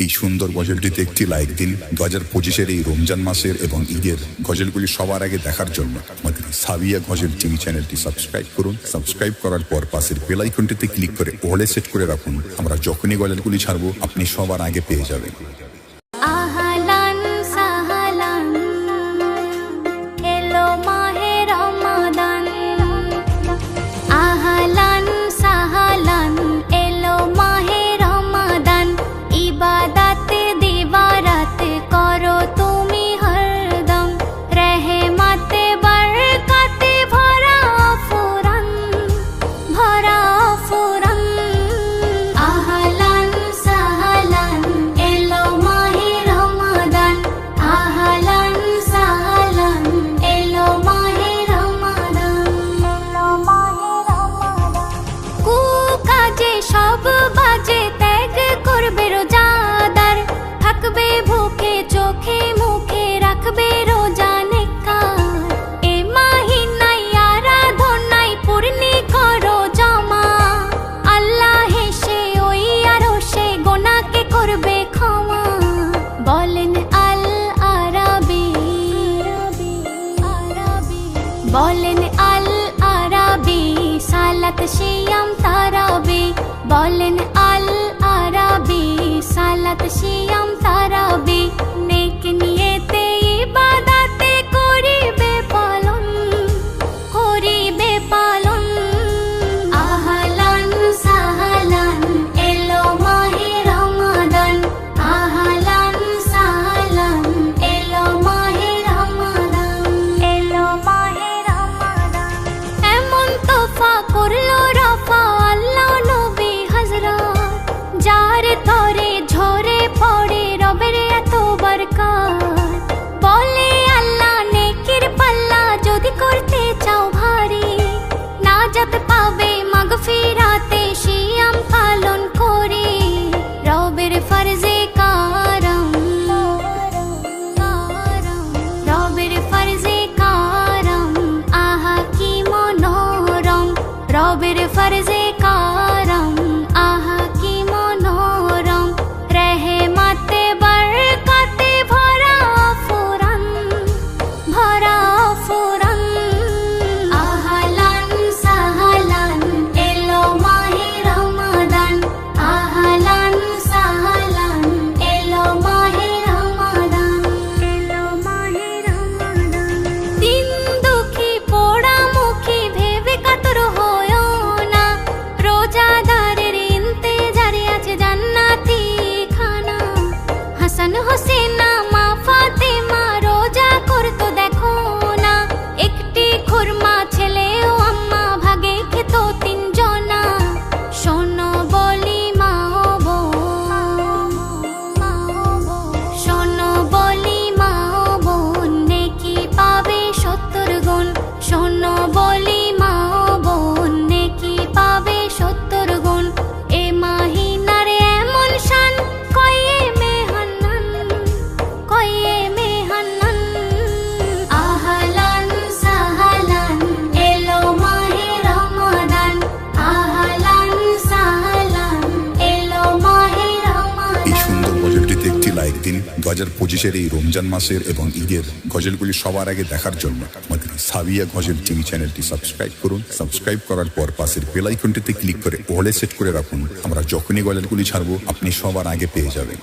এই সুন্দর গজলটিতে একটি লাইক দিন। 2025-এর এই রমজান মাসের এবং ঈদের গজলগুলি সবার আগে দেখার জন্য আমাদের সাবিয়া গজল টিভি চ্যানেলটি সাবস্ক্রাইব করুন। সাবস্ক্রাইব করার পর পাশের বেল আইকনটিতে ক্লিক করে অলে সেট করে রাখুন। আমরা যখনই গজলগুলি ছাড়বো আপনি সবার আগে পেয়ে যাবেন। সব বাজে ত্যাগ করবে রোজাদার, থাকবে ভুকে চোখে মুখে রাখবে রোজা নেককার। এ মাহিনায় আরাধনায় পূর্ণি করো জমা, আল্লাহ হেসে ওই আরশে গোনাকে করবে ক্ষমা। বলেন আল আরাবি, বলেন আল আরাবি সালাত সিয়াম তারাবি। বলেন আল আরাবি সালাত সিয়াম তারাবি। নেক নিয়তে ইবাদতে করিবে পালন, করিবে পালন। আহলান সাহলান এলো মাহে রমাদান, আহলান সাহলান এলো মাহে রমাদান, এলো মাহে রমাদান। এমন তোফা করলো রফা আল্লাহ নবী হযরত, যার তরে ঝরে পড়ে রবের এত বরকত। বলে আল্লাহ নেকির পাল্লা যদি করতে চাও ভারী, নাজাত পাবে মাগফিরাতে সিয়াম পালন করে। রবের ফরজে কারম, রবের ফরজে কারম আহা কি মনোরম। রবের ফরজে কারম আহা কি মনোরম। রহমতে বরকতে ভরা ফুরান, ভরা ফুরান। আহলান সাহলান এলো মাহে রমাদান, আহলান সাহলান এলো মাহে রমাদান, এলো মাহে রমাদান। দিন দুঃখী পোড়া মুখী ভেবে কাতর হয়ো না, রোজাদারের ইন্তেজারে আছে জান্নাতি খানা। হাসান হোসেনা মা ফাতেমা রোজা করতো দেখো না, একটি খুরমা ছেলে ও আম্মা ভাগে খেত তিনজনা। শোনো বলি মা ও বোন, শোনো বলি মা ও বোন, নেকি পাবে 70 গুণ। শোনো বলি মা ও বোন, নেকি পাবে 70 গুণ। এ মাহিনার এমন শান কয়ে মেহান্নান, কয়ে মেহান্নান। আহলান সাহলান এলো মাহে রমাদান, আহলান সাহলান এলো মাহে রমাদান। এই সুন্দর গজলটিতে একটি লাইক দিন। 2025-এর এই রমজান মাসের এবং ঈদের গজলগুলি সবার আগে দেখার জন্য আমাদের সাবিয়া গজল টিভি চ্যানেলটি সাবস্ক্রাইব করুন। সাবস্ক্রাইব করার পর পাশের বেল আইকনটিতে ক্লিক করে অলে সেট করে রাখুন। আমরা যখনই গজলগুলি ছাড়বো আপনি সবার আগে পেয়ে যাবেন।